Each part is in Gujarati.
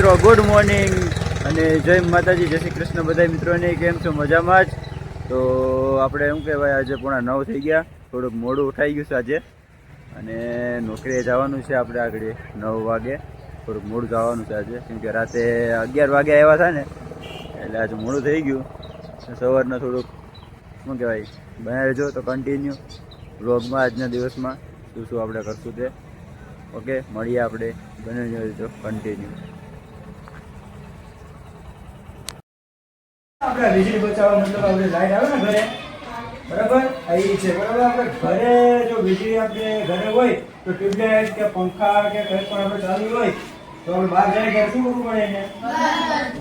મિત્રો ગુડ મોર્નિંગ અને જય માતાજી, જય શ્રી કૃષ્ણ બધા મિત્રોને. કેમ છો? મજામાં જ. તો આપણે શું કહેવાય, આજે 9:30 થઈ ગયા, થોડુંક મોડું ઉઠાઈ ગયું છે આજે અને નોકરીએ જવાનું છે આપણે આગળ 9 વાગે. થોડુંક મોડું જવાનું છે આજે, કેમ કે રાતે 11 વાગે આવ્યા હતા ને, એટલે આજે મોડું થઈ ગયું. સવારના થોડુંક શું કહેવાય બનાવી રહેજો તો કન્ટિન્યુ વ્લોગમાં આજના દિવસમાં શું આપણે કરશું તે. ઓકે, મળીએ આપણે, બનાવી રહેજો કન્ટિન્યુ. આપણે વીજળી બચાવવા મતલબ આપણે લાઈટ આવે ને ઘરે, બરાબર, એ છે બરાબર. આપણે ઘરે જો વીજળી આપણે ઘરે હોય તો ટ્યુબલાઇટ કે પંખા કે કંઈ પણ આપણે ચાલુ હોય તો આપણે બહાર જઈને ઘરે શું કરવું પડે એને?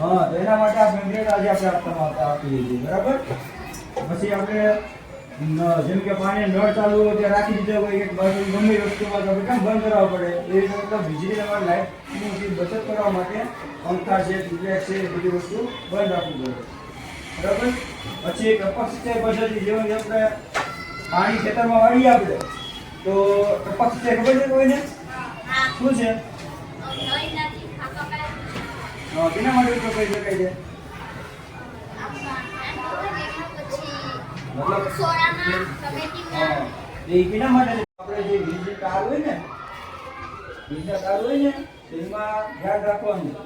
હા, તો એના માટે આ મેગ્નેટ આજે આપણે આપી દીધી, બરાબર. પછી આપણે જેમ કે પાણી નળ ચાલુ હોય ત્યાં રાખી દીધો હોય એક બાજુ, ગમે વસ્તુમાં તો આપણે કેમ બંધ કરાવવા પડે, એ રીતે મતલબ વીજળી તમારે લાઈટની બચત કરવા માટે પંખા છે, ટ્યુબલાઇટ છે, એ બધી વસ્તુ બંધ રાખવું પડે, બરાબર. પછી ટપક સિંચાઈ પદ્ધતિ, જેવી આપણે પાણી ખેતરમાં વાળીએ આપણે તો ટપક સિંચાઈ ખબર છે કોઈને? શું છે? કેના માટે ઉપયોગ કરી શકાય છે? મતલબ એ કેના માટે? આપણે જે વીજળી તાર હોય ને, વીજળીના તાર હોય ને, એમાં ધ્યાન રાખવાનું.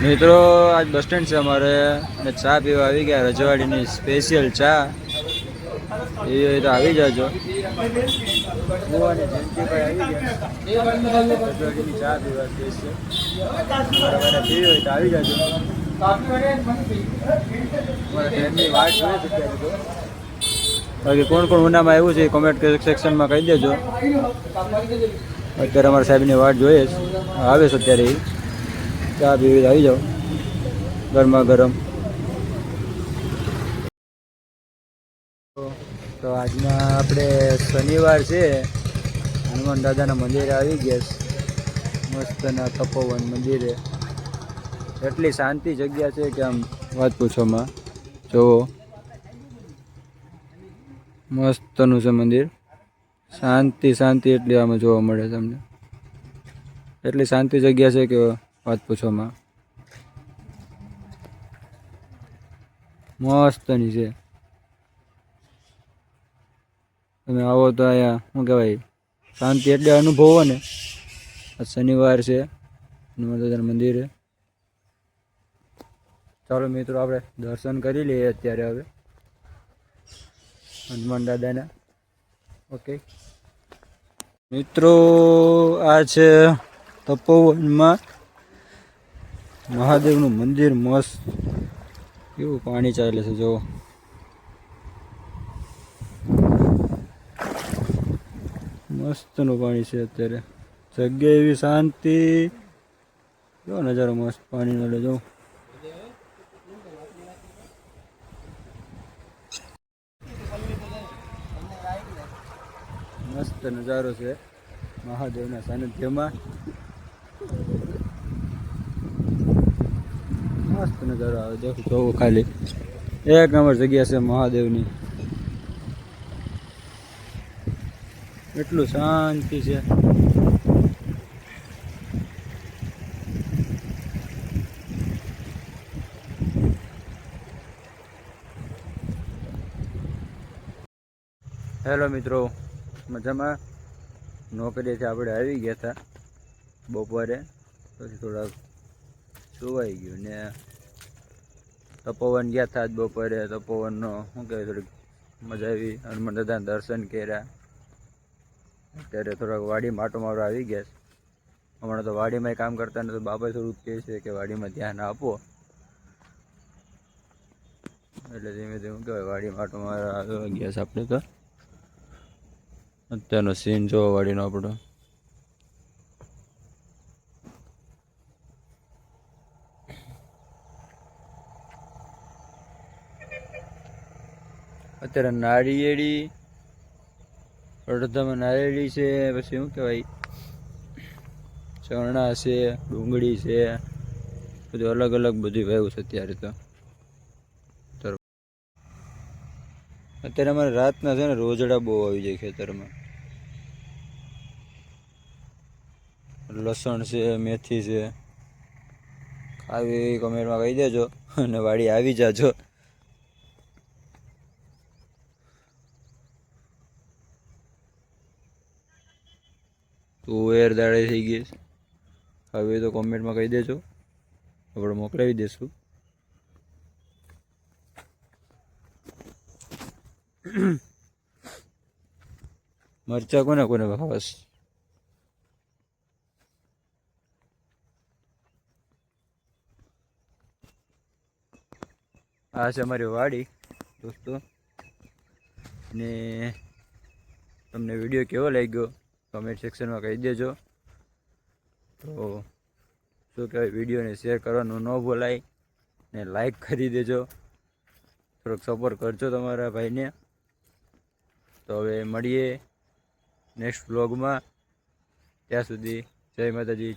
મિત્રો આજ બસ સ્ટેન્ડ છે અમારે અને ચા પીવા આવી ગયા, રજવાડીની સ્પેશિયલ ચા. એ તો આવી જાજો. રજવાડીની ચા પીવા સ્પેશિયલ પીવી હોય તો આવી જાજો. બાકી કોણ કોણ ઉનામાં આવ્યું છે કોમેન્ટ સેક્શનમાં કહી દેજો. અત્યારે અમારા સાહેબની વાટ જોઈએ છે, આવે છે અત્યારે. એ ચા પીવી આવી જાઓ, ગરમા ગરમ. તો આજના આપણે શનિવાર છે, હનુમાન દાદાના મંદિરે આવી ગયા. મસ્તના તપોવન મંદિરે એટલી શાંતિ જગ્યા છે કે આમ વાત પૂછોમાં. જોવો, મસ્તનું છે મંદિર. શાંતિ શાંતિ એટલી આમાં જોવા મળે તમને. એટલી શાંતિ જગ્યા છે કે વાત પૂછોમાં. મસ્તની છે. તમે આવો તો અહીંયા શું કહેવાય, શાંતિ એટલે અનુભવો ને. આ શનિવાર છે, હનુમાન દાદાના મંદિરે. ચાલો મિત્રો, આપણે દર્શન કરી લઈએ અત્યારે હવે હનુમાન દાદાના. ઓકે મિત્રો, આ છે તપોવનમાં મહાદેવનું મંદિર. મસ્ત કેવું પાણી ચાલે છે, જો. મસ્તનું પાણી છે અત્યારે. જગ્યા એવી શાંતિ, જો નજારો મસ્ત પાણી નડે, જો. મસ્ત નજારો છે મહાદેવના સાનિધ્યમાં. મસ્ત નજારો આવે, જો જોવો ખાલી. એક નંબર જગ્યા છે મહાદેવની. એટલું શાંતિ છે. હેલો મિત્રો, મજામાં? નોકરીએથી આપણે આવી ગયા હતા બપોરે, પછી થોડાક સુવાઈ ગયું ને તપોવન ગયા હતા આજ બપોરે. તપોવનનો શું કહેવાય, થોડીક મજા આવી. હનુમાન દાદાના દર્શન કર્યા. અત્યારે થોડાક વાડીમાં આટો મારવા આવી ગયા. હમણાં તો વાડીમાં કામ કરતા ને, તો બાપા થોડુંક કહે છે કે વાડીમાં ધ્યાન આપો, એટલે ધીમે ધીમે કહેવાય વાડીમાં આટો મારવા આવી ગયા છે આપણે. તો અત્યારનો સીન જોવા વાળીનો આપણો. અત્યારે નાળિયેરી, અડધામાં નાળિયેરી છે, પછી શું કહેવાય ચણા છે, ડુંગળી છે, બધું અલગ અલગ બધું વાવ્યું છે અત્યારે. તો અત્યારે અમારે રાતના છે ને રોજડા બહુ આવી જાય ખેતરમાં. લસણ છે, મેથી છે, આવી કમેન્ટમાં કહી દેજો અને વાડી આવી જાજો. તુવેર દાડે થઈ ગઈ હવે તો કોમેન્ટમાં કહી દેજો, આપણે મોકલાવી દઈશું. મરચા કોને કોને ખાસ આ છે અમારી વાડી દોસ્તો, ને તમને વિડીયો કેવો લાગ્યો કમેન્ટ સેક્શનમાં કહી દેજો. તો શું કહેવાય, વિડીયોને શેર કરવાનું ન ભૂલાય ને લાઈક કરી દેજો, થોડોક સપોર્ટ કરજો તમારા ભાઈને. તો હવે મળીએ નેક્સ્ટ વ્લોગમાં, ત્યાં સુધી જય માતાજી.